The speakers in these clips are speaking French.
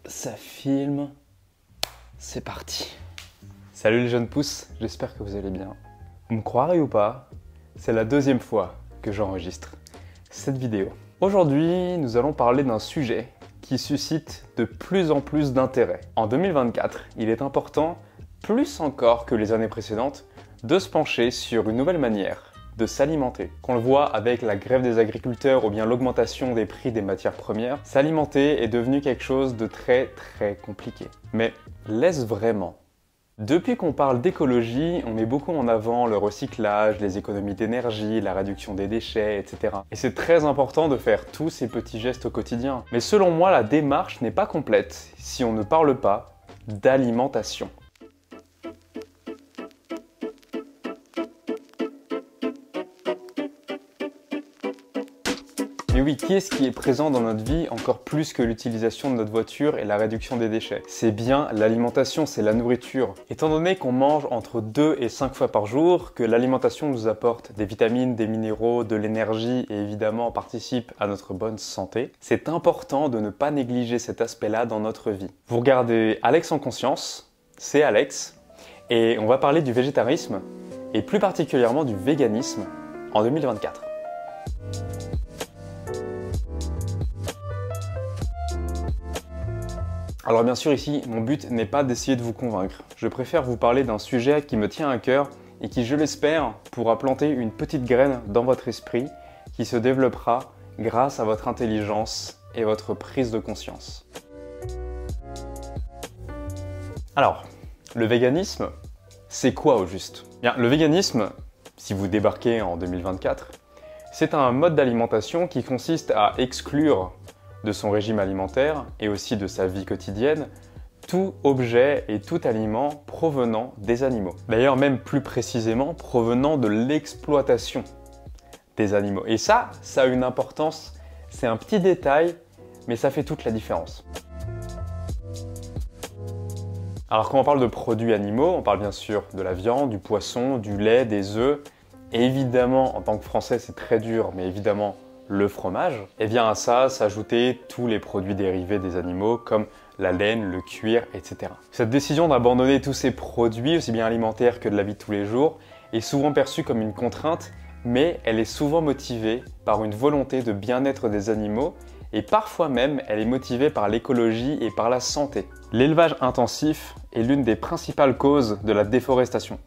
Ça filme, c'est parti. Salut les jeunes pousses, j'espère que vous allez bien. Vous me croirez ou pas, c'est la deuxième fois que j'enregistre cette vidéo. Aujourd'hui, nous allons parler d'un sujet qui suscite de plus en plus d'intérêt. En 2024, il est important, plus encore que les années précédentes, de se pencher sur une nouvelle manière de s'alimenter. Qu'on le voit avec la grève des agriculteurs ou bien l'augmentation des prix des matières premières, s'alimenter est devenu quelque chose de très compliqué. Mais l'est-ce vraiment ? Depuis qu'on parle d'écologie, on met beaucoup en avant le recyclage, les économies d'énergie, la réduction des déchets, etc. Et c'est très important de faire tous ces petits gestes au quotidien. Mais selon moi, la démarche n'est pas complète si on ne parle pas d'alimentation. Mais oui, qu'est-ce qui est présent dans notre vie encore plus que l'utilisation de notre voiture et la réduction des déchets? C'est bien l'alimentation, c'est la nourriture. Étant donné qu'on mange entre 2 et 5 fois par jour, que l'alimentation nous apporte des vitamines, des minéraux, de l'énergie et évidemment participe à notre bonne santé, c'est important de ne pas négliger cet aspect-là dans notre vie. Vous regardez Alex en conscience, c'est Alex, et on va parler du végétarisme et plus particulièrement du véganisme en 2024. Alors bien sûr ici, mon but n'est pas d'essayer de vous convaincre. Je préfère vous parler d'un sujet qui me tient à cœur et qui, je l'espère, pourra planter une petite graine dans votre esprit qui se développera grâce à votre intelligence et votre prise de conscience. Alors, le véganisme, c'est quoi au juste ? Bien, le véganisme, si vous débarquez en 2024, c'est un mode d'alimentation qui consiste à exclure de son régime alimentaire et aussi de sa vie quotidienne, tout objet et tout aliment provenant des animaux. D'ailleurs, même plus précisément, provenant de l'exploitation des animaux. Et ça a une importance, c'est un petit détail, mais ça fait toute la différence. Alors quand on parle de produits animaux, on parle bien sûr de la viande, du poisson, du lait, des œufs, et évidemment, en tant que Français, c'est très dur, mais évidemment, le fromage, et bien à ça s'ajouter tous les produits dérivés des animaux comme la laine, le cuir, etc. Cette décision d'abandonner tous ces produits, aussi bien alimentaires que de la vie de tous les jours, est souvent perçue comme une contrainte, mais elle est souvent motivée par une volonté de bien-être des animaux et parfois même elle est motivée par l'écologie et par la santé. L'élevage intensif est l'une des principales causes de la déforestation,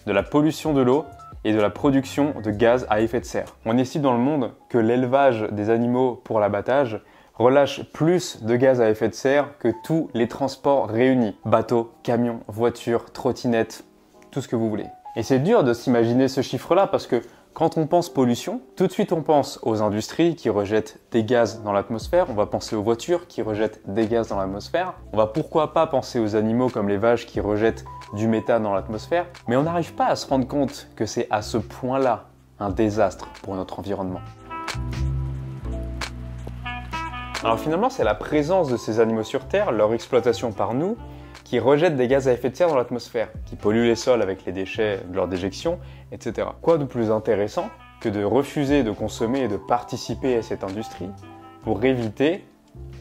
de la pollution de l'eau et de la production de gaz à effet de serre. On estime dans le monde que l'élevage des animaux pour l'abattage relâche plus de gaz à effet de serre que tous les transports réunis. Bateaux, camions, voitures, trottinettes, tout ce que vous voulez. Et c'est dur de s'imaginer ce chiffre-là parce que quand on pense pollution, tout de suite on pense aux industries qui rejettent des gaz dans l'atmosphère, on va penser aux voitures qui rejettent des gaz dans l'atmosphère, on va pourquoi pas penser aux animaux comme les vaches qui rejettent du méthane dans l'atmosphère, mais on n'arrive pas à se rendre compte que c'est à ce point-là un désastre pour notre environnement. Alors finalement, c'est la présence de ces animaux sur Terre, leur exploitation par nous, qui rejettent des gaz à effet de serre dans l'atmosphère, qui polluent les sols avec les déchets de leur déjection, etc. Quoi de plus intéressant que de refuser de consommer et de participer à cette industrie pour éviter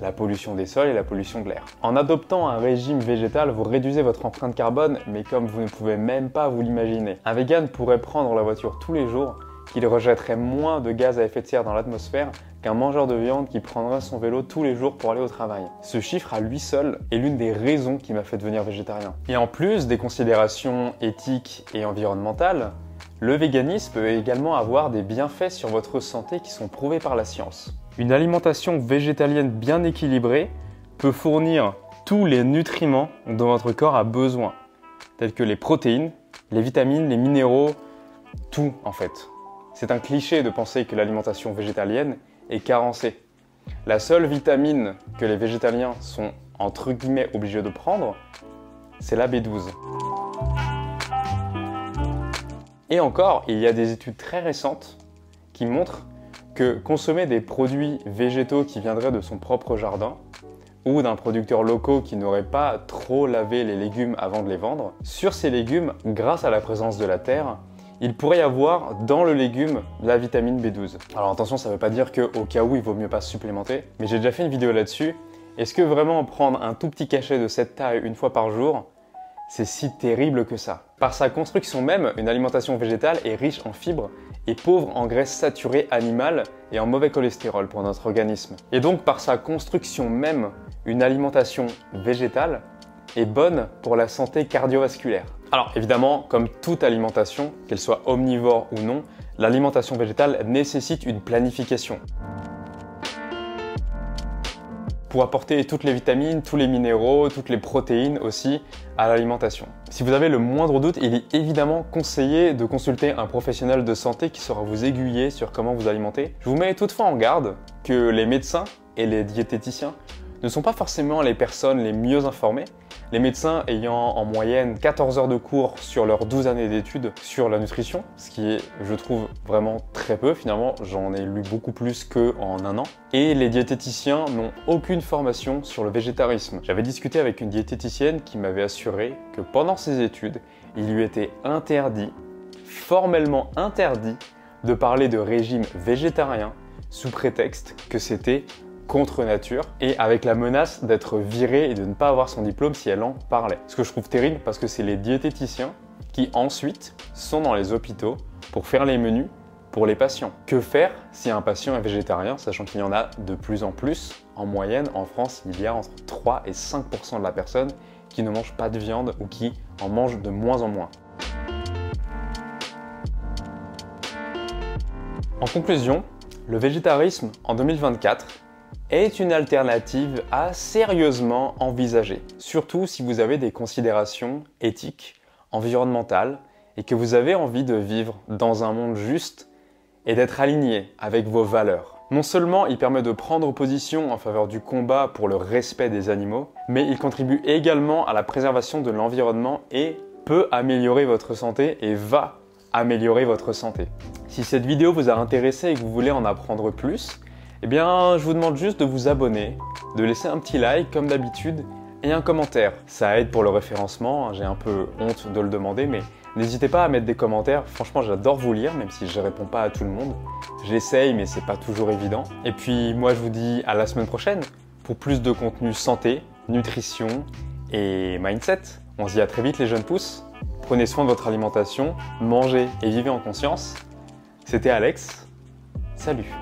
la pollution des sols et la pollution de l'air. En adoptant un régime végétal, vous réduisez votre empreinte carbone, mais comme vous ne pouvez même pas vous l'imaginer. Un vegan pourrait prendre la voiture tous les jours, qu'il rejetterait moins de gaz à effet de serre dans l'atmosphère qu'un mangeur de viande qui prendrait son vélo tous les jours pour aller au travail. Ce chiffre à lui seul est l'une des raisons qui m'a fait devenir végétarien. Et en plus des considérations éthiques et environnementales, le véganisme peut également avoir des bienfaits sur votre santé qui sont prouvés par la science. Une alimentation végétalienne bien équilibrée peut fournir tous les nutriments dont votre corps a besoin, tels que les protéines, les vitamines, les minéraux, tout en fait. C'est un cliché de penser que l'alimentation végétalienne est carencée. La seule vitamine que les végétaliens sont entre guillemets obligés de prendre, c'est la B12. Et encore, il y a des études très récentes qui montrent que consommer des produits végétaux qui viendraient de son propre jardin ou d'un producteur local qui n'aurait pas trop lavé les légumes avant de les vendre, sur ces légumes, grâce à la présence de la terre, il pourrait y avoir dans le légume la vitamine B12. Alors attention, ça ne veut pas dire qu'au cas où il vaut mieux pas supplémenter, mais j'ai déjà fait une vidéo là-dessus Est-ce que vraiment prendre un tout petit cachet de cette taille une fois par jour, c'est si terrible que ça? Par sa construction même, une alimentation végétale est riche en fibres et pauvre en graisses saturées animales et en mauvais cholestérol pour notre organisme. Et donc par sa construction même, une alimentation végétale est bonne pour la santé cardiovasculaire. Alors évidemment, comme toute alimentation, qu'elle soit omnivore ou non, l'alimentation végétale nécessite une planification pour apporter toutes les vitamines, tous les minéraux, toutes les protéines aussi à l'alimentation. Si vous avez le moindre doute, il est évidemment conseillé de consulter un professionnel de santé qui saura vous aiguiller sur comment vous alimenter. Je vous mets toutefois en garde que les médecins et les diététiciens ne sont pas forcément les personnes les mieux informées. Les médecins ayant en moyenne 14 heures de cours sur leurs 12 années d'études sur la nutrition, ce qui est, je trouve, vraiment très peu. Finalement, j'en ai lu beaucoup plus qu'en un an. Et les diététiciens n'ont aucune formation sur le végétarisme. J'avais discuté avec une diététicienne qui m'avait assuré que pendant ses études, il lui était interdit, formellement interdit, de parler de régime végétarien sous prétexte que c'était contre nature et avec la menace d'être virée et de ne pas avoir son diplôme si elle en parlait. Ce que je trouve terrible parce que c'est les diététiciens qui ensuite sont dans les hôpitaux pour faire les menus pour les patients. Que faire si un patient est végétarien, sachant qu'il y en a de plus en plus? En moyenne, en France, il y a entre 3 et 5% de la personne qui ne mange pas de viande ou qui en mange de moins en moins. En conclusion, le végétarisme en 2024 est une alternative à sérieusement envisager, surtout si vous avez des considérations éthiques, environnementales et que vous avez envie de vivre dans un monde juste et d'être aligné avec vos valeurs. Non seulement il permet de prendre position en faveur du combat pour le respect des animaux, mais il contribue également à la préservation de l'environnement et peut améliorer votre santé et va améliorer votre santé. Si cette vidéo vous a intéressé et que vous voulez en apprendre plus, eh bien, je vous demande juste de vous abonner, de laisser un petit like comme d'habitude et un commentaire. Ça aide pour le référencement, j'ai un peu honte de le demander, mais n'hésitez pas à mettre des commentaires. Franchement, j'adore vous lire, même si je ne réponds pas à tout le monde. J'essaye, mais c'est pas toujours évident. Et puis, moi, je vous dis à la semaine prochaine pour plus de contenu santé, nutrition et mindset. On se dit à très vite les jeunes pousses. Prenez soin de votre alimentation, mangez et vivez en conscience. C'était Alex. Salut!